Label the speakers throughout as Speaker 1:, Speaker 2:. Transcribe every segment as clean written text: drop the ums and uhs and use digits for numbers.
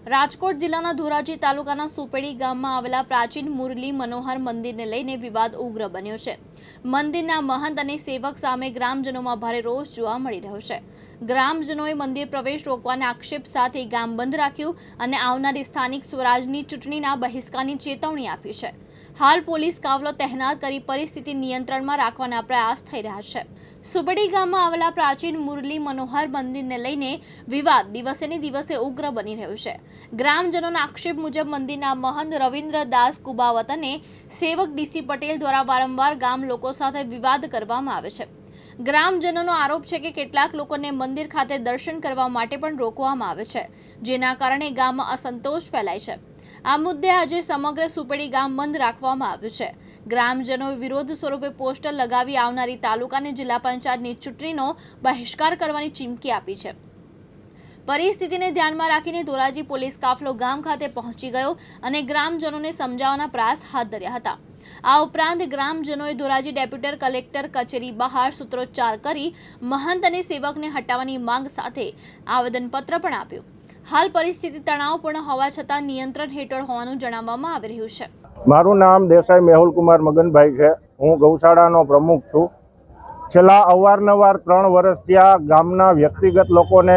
Speaker 1: રાજકોટ જિલ્લાના ધોરાજી તાલુકાના સુપેડી ગામમાં આવેલા પ્રાચીન મુરલી મનોહર મંદિરને લઈને વિવાદ ઉગ્ર બન્યો છે। મંદિરના મહંત અને સેવક સામે ગ્રામજનોમાં ભારે રોષ જોવા મળી રહ્યો છે। ગ્રામજનોએ મંદિર પ્રવેશ રોકવાના આક્ષેપ સાથે ગામ બંધ રાખ્યું અને આવનારી સ્થાનિક સ્વરાજની ચૂંટણીના બહિષ્કારની ચેતવણી આપી છે। હાલ પોલીસ કાફલો તહેનાત કરી પરિસ્થિતિ નિયંત્રણમાં રાખવાના પ્રયાસ થઈ રહ્યા છે। સુપેડી ગામમાં આવેલા પ્રાચીન મુરલી મનોહર મંદિરને લઈને વિવાદ દિવસે ને દિવસે ઉગ્ર બની રહ્યો છે। ગ્રામજનોના આક્ષેપ મુજબ મંદિરના મહંત રવિન્દ્રદાસ કુબાવત અને સેવક ડીસી પટેલ દ્વારા વારંવાર ગામ લોકો સાથે વિવાદ કરવામાં આવે છે। ગ્રામજનોનો આરોપ છે કે કેટલાક લોકોને મંદિર ખાતે દર્શન કરવા માટે પણ રોકવામાં આવે છે, જેના કારણે ગામમાં અસંતોષ ફેલાય છે। આ મુદ્દે આજે સમગ્ર સુપેડી ગામ બંધ રાખવામાં આવ્યું છે। ગ્રામજનોએ વિરોધ સ્વરૂપે પોસ્ટર લગાવી આવનારી તાલુકા અને જિલ્લા પંચાયતની ચૂંટણીનો બહિષ્કાર કરવાની ચીમકી આપી છે। પરિસ્થિતિને ધ્યાનમાં રાખીને ધોરાજી પોલીસ કાફલો ગામ ખાતે પહોંચી ગયો અને ગ્રામજનોને સમજાવવાના પ્રયાસ હાથ ધર્યા હતા। આ ઉપરાંત ગ્રામજનોએ ધોરાજી ડેપ્યુટી કલેક્ટર કચેરી બહાર સૂત્રોચ્ચાર કરી મહંત અને સેવકને હટાવવાની માંગ સાથે આવેદનપત્ર પણ આપ્યું। હાલ પરિસ્થિતિ તણાવપૂર્ણ હોવા છતાં નિયંત્રણ હેઠળ હોવાનું જણાવવામાં આવી રહ્યું છે।
Speaker 2: મારું નામ દેસાઈ મેહુલ કુમાર મગનભાઈ છે। હું ગૌશાળાનો પ્રમુખ છું। છેલ્લા અવારનવાર 3 વર્ષથી આ ગામના વ્યક્તિગત લોકોને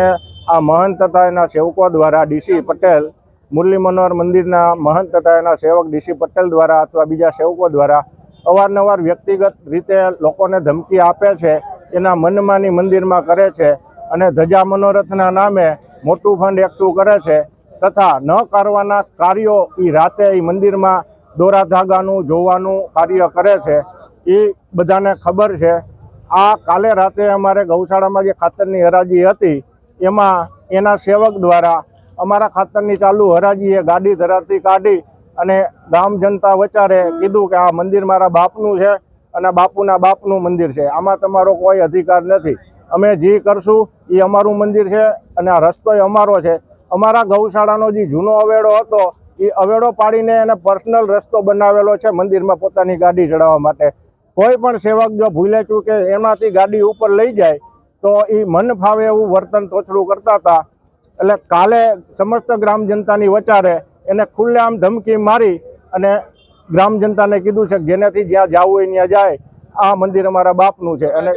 Speaker 2: આ મહંત તથા એના સેવકો દ્વારા ડીસી પટેલ મુરલી મનોહર મંદિરના મહંત તથા એના સેવક ડીસી પટેલ દ્વારા અથવા બીજા સેવકો દ્વારા અવારનવાર વ્યક્તિગત રીતે લોકોને ધમકી આપે છે। એના મનમાની મંદિરમાં કરે છે અને ધજા મનોરથના નામે મોટું ફંડ એકઠું કરે છે તથા ન કરવાના કાર્યો એ રાતે એ મંદિરમાં દોરા ધાગાનું જોવાનું કાર્ય કરે છે। એ બધાને ખબર છે। આ કાલે રાતે અમારે ગૌશાળામાં જે ખાતરની હરાજી હતી એમાં એના સેવક દ્વારા અમારા ખાતરની ચાલુ હરાજીએ ગાડી ધરાથી કાઢી અને ગામ જનતા વચારે કીધું કે આ મંદિર મારા બાપનું છે અને બાપુના બાપનું મંદિર છે, આમાં તમારો કોઈ અધિકાર નથી। અમે જે કરશું એ અમારું મંદિર છે અને આ રસ્તો અમારો છે। અમારા ગૌશાળાનો જે જૂનો અવેડો હતો એ અવેડો પાડીને એને પર્સનલ રસ્તો બનાવેલો છે મંદિરમાં પોતાની ગાડી ચડાવવા માટે। કોઈ પણ સેવક જો ભૂલે ચૂકે એમાંથી ગાડી ઉપર લઈ જાય તો એ મન ફાવે એવું વર્તન તોછડું કરતા હતા। એટલે કાલે સમસ્ત ગ્રામ જનતાની વચારે એને ખુલ્લેઆમ ધમકી મારી અને ગ્રામ જનતાને કીધું છે કે જેનાથી જ્યાં જવું હોય ત્યાં જાય, આ મંદિર અમારા બાપનું છે। અને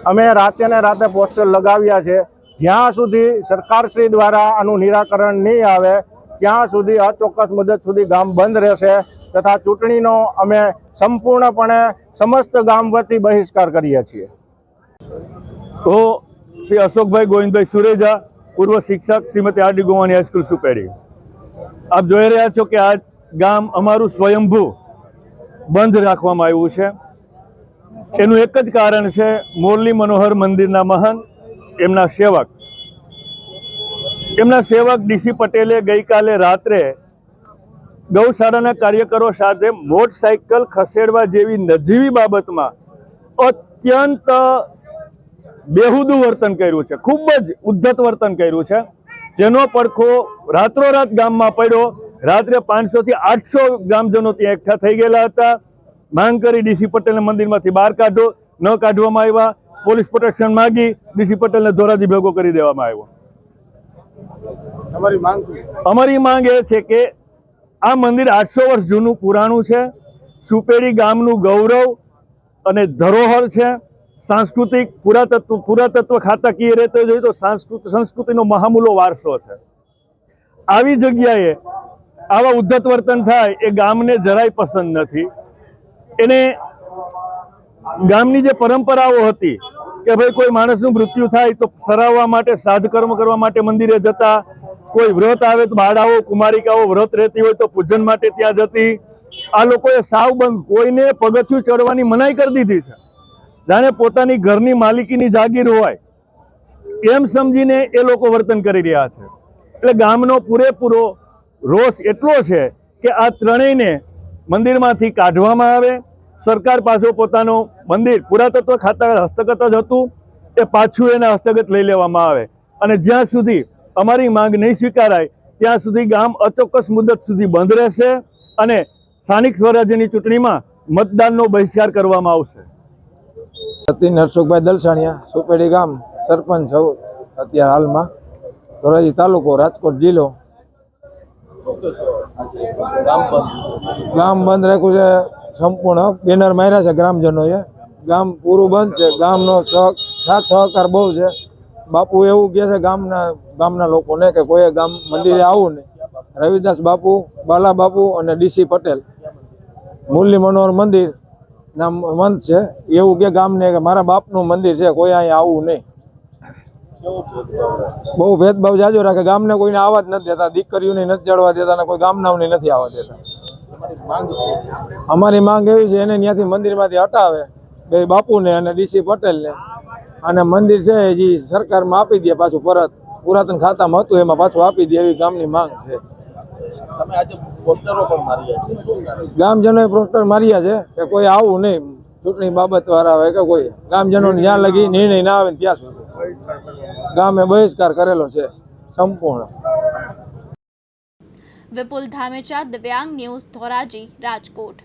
Speaker 2: અમે રાતે ને રાતે પોસ્ટર લગાવ્યા છે। જ્યાં સુધી સરકારશ્રી દ્વારા આનું નિરાકરણ નહીં આવે ત્યાં સુધી અચોક્કસ મુદત સુધી ગામ બંધ રહેશે તથા ચૂંટણીનો અમે સંપૂર્ણપણે સમસ્ત ગામ વતી બહિષ્કાર કરીએ છીએ।
Speaker 3: તો શ્રી અશોકભાઈ ગોવિંદભાઈ સુરેજા, પૂર્વ શિક્ષક, શ્રીમતી આર ડી ગોવાની હાઈસ્કૂલ સુપેડી। આપ જોઈ રહ્યા છો કે આ ગામ અમારું સ્વયંભૂ બંધ રાખવામાં આવ્યું છે। એનું એક જ કારણ છે, મુરલી મનોહર મંદિરના મહંત એમના સેવક ડીસી પટેલે ગઈકાલે રાત્રે ગૌશાળાના કાર્યકરો સાથે મોટરસાઇકલ ખસેડવા જેવી નજીવી બાબતમાં અત્યંત બેહુદું વર્તન કર્યું છે, ખૂબ જ ઉદ્ધત વર્તન કર્યું છે, જેનો પડખો રાત્રોરાત ગામમાં પડ્યો। રાત્રે 500 થી 800 ગ્રામજનો ત્યાં એકઠા થઈ ગયેલા હતા। માંગ કરી ડીસી પટેલને મંદિરમાંથી બહાર કાઢો, ન કાઢવામાં આવ્યા। પોલીસ પ્રોટેક્શન માગી, ડીસી પટેલને ધોરાજી ભેગો કરી દેવામાં આવ્યો। અમારી માંગ એ છે કે આ મંદિર 800 વર્ષ જૂનું પુરાણું છે, સુપેડી ગામનું ગૌરવ અને ધરોહર છે, સાંસ્કૃતિક પુરાતત્વ ખાતાકીય રીતે જોઈએ તો સંસ્કૃતિનો મહામૂલો વારસો છે। આવી જગ્યાએ આવા ઉદ્ધત વર્તન થાય એ ગામને જરાય પસંદ નથી। એને ગામની જે પરંપરાઓ હતી કે ભાઈ કોઈ માણસનું મૃત્યુ થાય તો સરાવવા માટે, શ્રાદ્ધ કર્મ કરવા માટે મંદિરે જતા, કોઈ વ્રત આવે તો બાળાઓ કુમારિકાઓ વ્રત રહેતી હોય તો પૂજન માટે ત્યાં જતી। આ લોકોએ સાવ બંધ, કોઈને પગથિયું ચડવાની મનાઈ કરી દીધી છે, જાણે પોતાની ઘરની માલિકીની જાગીર હોય એમ સમજીને એ લોકો વર્તન કરી રહ્યા છે। એટલે ગામનો પૂરેપૂરો રોષ એટલો છે કે આ ત્રણેયને મંદિરમાંથી કાઢવામાં આવે। સરકાર પાછું પોતાનું મંદિર પુરાતત્વ ખાતા હસ્તગત જ હતું એ પાછું એના હસ્તગત લઈ લેવામાં આવે અને જ્યાં સુધી અમારી માંગ નહીં સ્વીકારાય ત્યાં સુધી ગામ અચોક્કસ મુદત સુધી બંધ રહેશે અને સ્થાનિક સ્વરાજ્યની ચૂંટણીમાં મતદાનનો બહિષ્કાર કરવામાં આવશે।
Speaker 4: સતીન હર્ષુભાઈ દલસાણિયા, સુપેડી ગામ સરપંચ અત્યારે હાલમાં। ધોરાજી તાલુકો, રાજકોટ જિલ્લો. ગામ બંધ રાખ્યું છે સંપૂર્ણ. બેનર માર્યા છે ગ્રામજનોએ. ગામ પૂરું બંધ છે. ગામનો સાથ સહકાર બહુ છે. બાપુ એવું કહે છે ગામના લોકોને કે કોઈ ગામ મંદિરે આવું નહીં. રવિદાસ બાપુ, બાલા બાપુ અને ડીસી પટેલ મુરલી મનોહર મંદિર ના મંત છે. એવું કે ગામને કે મારા બાપનું મંદિર છે, કોઈ અહીંયા આવવું નહીં. બહુ ભેદભાવ જાજો રાખે. ગામને કોઈને આવવા જ નથી દેતા, દીકરીઓને નથી ચડવા દેતા અને કોઈ ગામનાઓને નથી આવવા દેતા. અમારી માંગ એવી છે એને ત્યાંથી મંદિરમાંથી હટાવે, બે બાપુને અને ડીસી પટેલને. અને મંદિર છે હજી સરકારમાં આપી દે પાછું પરત. પુરાતન ખાતામાં હતું એમાં પાછું આપી દે એવી ગામની માંગ છે. ગામજનોએ પોસ્ટર માર્યા છે કે કોઈ આવું નહીં, ચૂંટણી બાબત વાળા હોય કે કોઈ ગામજનોને જ્યાં લગી નિર્ણય ના આવે ત્યાં સુધી ગામે બહિષ્કાર કરેલો છે સંપૂર્ણ.
Speaker 1: વિપુલ ધામેચા, દિવ્યાંગ ન્યૂઝ, ધોરાજી, રાજકોટ.